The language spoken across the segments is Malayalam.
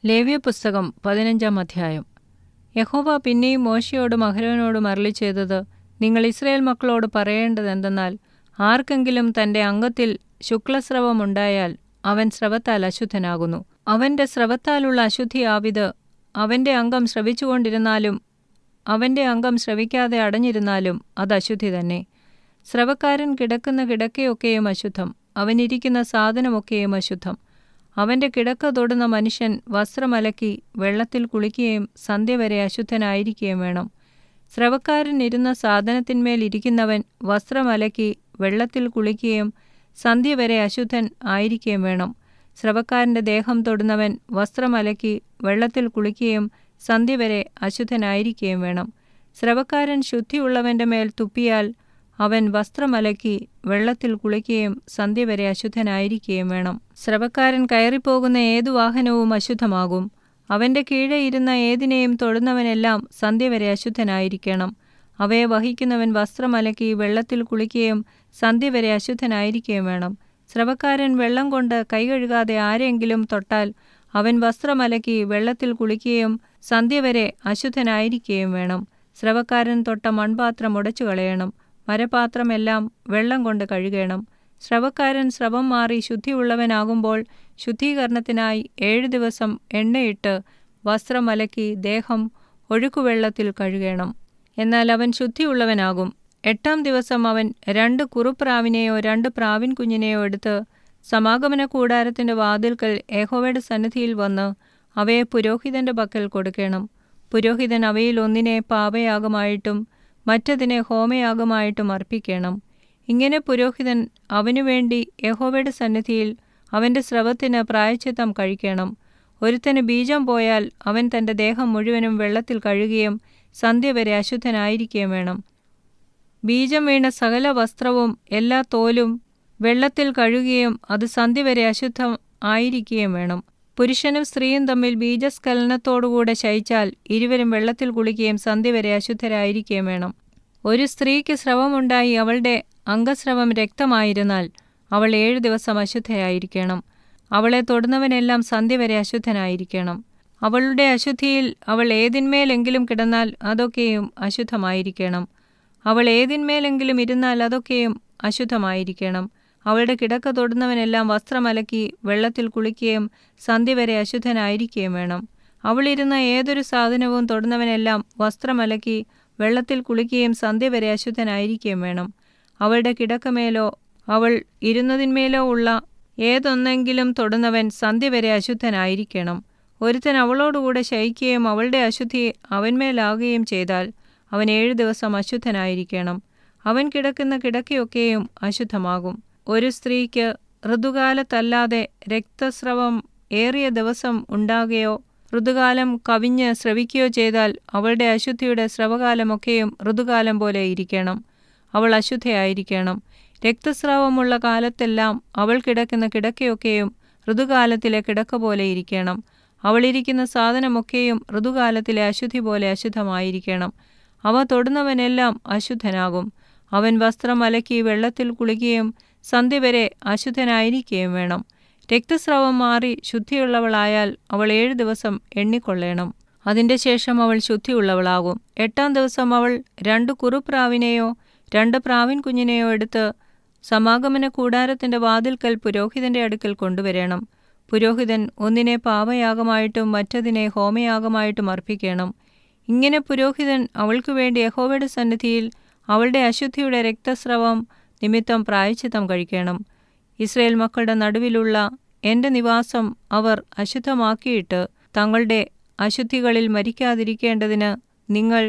ലേവ്യപുസ്തകം 15-ാം അധ്യായം. യഹോവ പിന്നെയും മോശെയോടും അഹരോനോടും അരുളിച്ചെയ്തത്, നിങ്ങൾ ഇസ്രായേൽ മക്കളോട് പറയേണ്ടതെന്തെന്നാൽ, ആർക്കെങ്കിലും തന്റെ അംഗത്തിൽ ശുക്ലസ്രവമുണ്ടായാൽ അവൻ സ്രവത്താൽ അശുദ്ധനാകുന്നു. അവന്റെ സ്രവത്താലുള്ള അശുദ്ധിയാവിത്. അവന്റെ അംഗം സ്രവിച്ചുകൊണ്ടിരുന്നാലും അവന്റെ അംഗം സ്രവിക്കാതെ അടഞ്ഞിരുന്നാലും അത് അശുദ്ധി തന്നെ. സ്രവക്കാരൻ കിടക്കുന്ന കിടക്കയൊക്കെയും അശുദ്ധം. അവനിരിക്കുന്ന സാധനമൊക്കെയും അശുദ്ധം. അവന്റെ കിടക്ക തൊടുന്ന മനുഷ്യൻ വസ്ത്രമലക്കി വെള്ളത്തിൽ കുളിക്കുകയും സന്ധ്യവരെ അശുദ്ധനായിരിക്കുകയും വേണം. സ്രവക്കാരൻ ഇരുന്ന സാധനത്തിന്മേൽ ഇരിക്കുന്നവൻ വസ്ത്രമലക്കി വെള്ളത്തിൽ കുളിക്കുകയും സന്ധ്യവരെ അശുദ്ധൻ ആയിരിക്കുകയും വേണം. സ്രവക്കാരന്റെ ദേഹം തൊടുന്നവൻ വസ്ത്രമലക്കി വെള്ളത്തിൽ കുളിക്കുകയും സന്ധ്യവരെ അശുദ്ധനായിരിക്കുകയും വേണം. സ്രവക്കാരൻ ശുദ്ധിയുള്ളവന്റെ മേൽ തുപ്പിയാൽ അവൻ വസ്ത്രമലക്കി വെള്ളത്തിൽ കുളിക്കുകയും സന്ധ്യവരെ അശുദ്ധനായിരിക്കുകയും വേണം. സ്രവക്കാരൻ കയറിപ്പോകുന്ന ഏതു വാഹനവും അശുദ്ധമാകും. അവന്റെ കീഴെ ഇരുന്ന ഏതിനെയും തൊടുന്നവനെല്ലാം സന്ധ്യവരെ അശുദ്ധനായിരിക്കണം. അവയെ വഹിക്കുന്നവൻ വസ്ത്രമലക്കി വെള്ളത്തിൽ കുളിക്കുകയും സന്ധ്യവരെ അശുദ്ധനായിരിക്കുകയും വേണം. സ്രവക്കാരൻ വെള്ളം കൊണ്ട് കൈ കഴുകാതെ ആരെങ്കിലും തൊട്ടാൽ അവൻ വസ്ത്രമലക്കി വെള്ളത്തിൽ കുളിക്കുകയും സന്ധ്യവരെ അശുദ്ധനായിരിക്കുകയും വേണം. സ്രവക്കാരൻ തൊട്ട മൺപാത്രം ഉടച്ചു കളയണം. മരപാത്രമെല്ലാം വെള്ളം കൊണ്ട് കഴുകണം. സ്രവക്കാരൻ സ്രവം മാറി ശുദ്ധിയുള്ളവനാകുമ്പോൾ ശുദ്ധീകരണത്തിനായി 7 ദിവസം എണ്ണയിട്ട് വസ്ത്രമലക്കി ദേഹം ഒഴുക്കുവെള്ളത്തിൽ കഴുകണം. എന്നാൽ അവൻ ശുദ്ധിയുള്ളവനാകും. 8-ാം ദിവസം അവൻ 2 കുറുപ്രാവിനെയോ 2 പ്രാവിൻ കുഞ്ഞിനെയോ എടുത്ത് സമാഗമനകൂടാരത്തിന്റെ വാതിൽക്കൽ യഹോവയുടെ സന്നിധിയിൽ വന്ന് അവയെ പുരോഹിതന്റെ പക്കൽ കൊടുക്കണം. പുരോഹിതൻ അവയിൽ ഒന്നിനെ പാപയാഗമായിട്ടും മറ്റതിനെ ഹോമയാഗമായിട്ടും അർപ്പിക്കണം. ഇങ്ങനെ പുരോഹിതൻ അവനുവേണ്ടി യഹോവയുടെ സന്നിധിയിൽ അവന്റെ സ്രവത്തിന് പ്രായശ്ചിത്തം കഴിക്കണം. ഒരുത്തന് ബീജം പോയാൽ അവൻ തന്റെ ദേഹം മുഴുവനും വെള്ളത്തിൽ കഴുകുകയും സന്ധ്യവരെ അശുദ്ധനായിരിക്കുകയും വേണം. ബീജം വീണ സകല വസ്ത്രവും എല്ലാ തോലും വെള്ളത്തിൽ കഴുകുകയും അത് സന്ധ്യവരെ അശുദ്ധം ആയിരിക്കുകയും വേണം. പുരുഷനും സ്ത്രീയും തമ്മിൽ ബീജസ്ഖലനത്തോടുകൂടെ ശയിച്ചാൽ ഇരുവരും വെള്ളത്തിൽ കുളിക്കുകയും സന്ധ്യവരെ അശുദ്ധരായിരിക്കുകയും വേണം. ഒരു സ്ത്രീക്ക് സ്രവമുണ്ടായി അവളുടെ അംഗസ്രവം രക്തമായിരുന്നാൽ അവൾ 7 ദിവസം അശുദ്ധയായിരിക്കണം. അവളെ തൊടുന്നവനെല്ലാം സന്ധ്യവരെ അശുദ്ധനായിരിക്കണം. അവളുടെ അശുദ്ധിയിൽ അവൾ ഏതിന്മേലെങ്കിലും കിടന്നാൽ അതൊക്കെയും അശുദ്ധമായിരിക്കണം. അവൾ ഏതിന്മേലെങ്കിലും ഇരുന്നാൽ അതൊക്കെയും അശുദ്ധമായിരിക്കണം. അവളുടെ കിടക്ക തൊടുന്നവനെല്ലാം വസ്ത്രമലക്കി വെള്ളത്തിൽ കുളിക്കുകയും സന്ധ്യവരെ അശുദ്ധനായിരിക്കുകയും വേണം. അവളിരുന്ന ഏതൊരു സാധനവും തൊടുന്നവനെല്ലാം വസ്ത്രമലക്കി വെള്ളത്തിൽ കുളിക്കുകയും സന്ധ്യവരെ അശുദ്ധനായിരിക്കുകയും വേണം. അവളുടെ കിടക്കമേലോ അവൾ ഇരുന്നതിന്മേലോ ഉള്ള ഏതൊന്നെങ്കിലും തൊടുന്നവൻ സന്ധ്യവരെ അശുദ്ധനായിരിക്കണം. ഒരുത്തൻ അവളോടുകൂടെ ശയിക്കുകയും അവളുടെ അശുദ്ധി അവന്മേലാകുകയും ചെയ്താൽ അവൻ 7 ദിവസം അശുദ്ധനായിരിക്കണം. അവൻ കിടക്കുന്ന കിടക്കയൊക്കെയും അശുദ്ധമാകും. ഒരു സ്ത്രീക്ക് ഋതുകാലത്തല്ലാതെ രക്തസ്രവം ഏറിയ ദിവസം ഉണ്ടാകുകയോ ഋതുകാലം കവിഞ്ഞ് സ്രവിക്കുകയോ ചെയ്താൽ അവളുടെ അശുദ്ധിയുടെ സ്രവകാലമൊക്കെയും ഋതുകാലം പോലെ ഇരിക്കണം. അവൾ അശുദ്ധയായിരിക്കണം. രക്തസ്രാവമുള്ള കാലത്തെല്ലാം അവൾ കിടക്കുന്ന കിടക്കയൊക്കെയും ഋതുകാലത്തിലെ കിടക്ക പോലെ ഇരിക്കണം. അവളിരിക്കുന്ന സാധനമൊക്കെയും ഋതുകാലത്തിലെ അശുദ്ധി പോലെ അശുദ്ധമായിരിക്കണം. അവ തൊടുന്നവനെല്ലാം അശുദ്ധനാകും. അവൻ വസ്ത്രം അലക്കി വെള്ളത്തിൽ കുളിക്കുകയും സന്ധ്യവരെ അശുദ്ധനായിരിക്കുകയും വേണം. രക്തസ്രവം മാറി ശുദ്ധിയുള്ളവളായാൽ അവൾ 7 ദിവസം എണ്ണിക്കൊള്ളണം. അതിന്റെ ശേഷം അവൾ ശുദ്ധിയുള്ളവളാകും. 8-ാം ദിവസം അവൾ 2 കുറുപ്രാവിനെയോ 2 പ്രാവിൻ കുഞ്ഞിനെയോ എടുത്ത് സമാഗമന കൂടാരത്തിന്റെ വാതിൽക്കൽ പുരോഹിതന്റെ അടുക്കൽ കൊണ്ടുവരണം. പുരോഹിതൻ ഒന്നിനെ പാപയാഗമായിട്ടും മറ്റതിനെ ഹോമയാഗമായിട്ടും അർപ്പിക്കണം. ഇങ്ങനെ പുരോഹിതൻ അവൾക്കു വേണ്ടി യഹോവയുടെ സന്നിധിയിൽ അവളുടെ അശുദ്ധിയുടെ രക്തസ്രവം നിമിത്തം പ്രായശ്ചിത്തം കഴിക്കണം. ഇസ്രായേൽ മക്കളുടെ നടുവിലുള്ള എന്റെ നിവാസം അവർ അശുദ്ധമാക്കിയിട്ട് തങ്ങളുടെ അശുദ്ധികളിൽ മരിക്കാതിരിക്കേണ്ടതിന് നിങ്ങൾ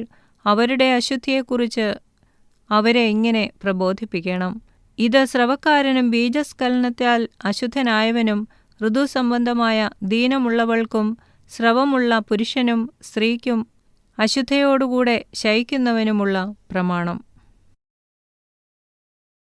അവരുടെ അശുദ്ധിയെക്കുറിച്ച് അവരെ ഇങ്ങനെ പ്രബോധിപ്പിക്കണം. ഇത് സ്രവക്കാരനും ബീജസ്ഖലനത്താൽ അശുദ്ധനായവനും ഋതുസംബന്ധമായ ദീനമുള്ളവൾക്കും സ്രവമുള്ള പുരുഷനും സ്ത്രീക്കും അശുദ്ധയോടുകൂടെ ശയിക്കുന്നവനുമുള്ള പ്രമാണം.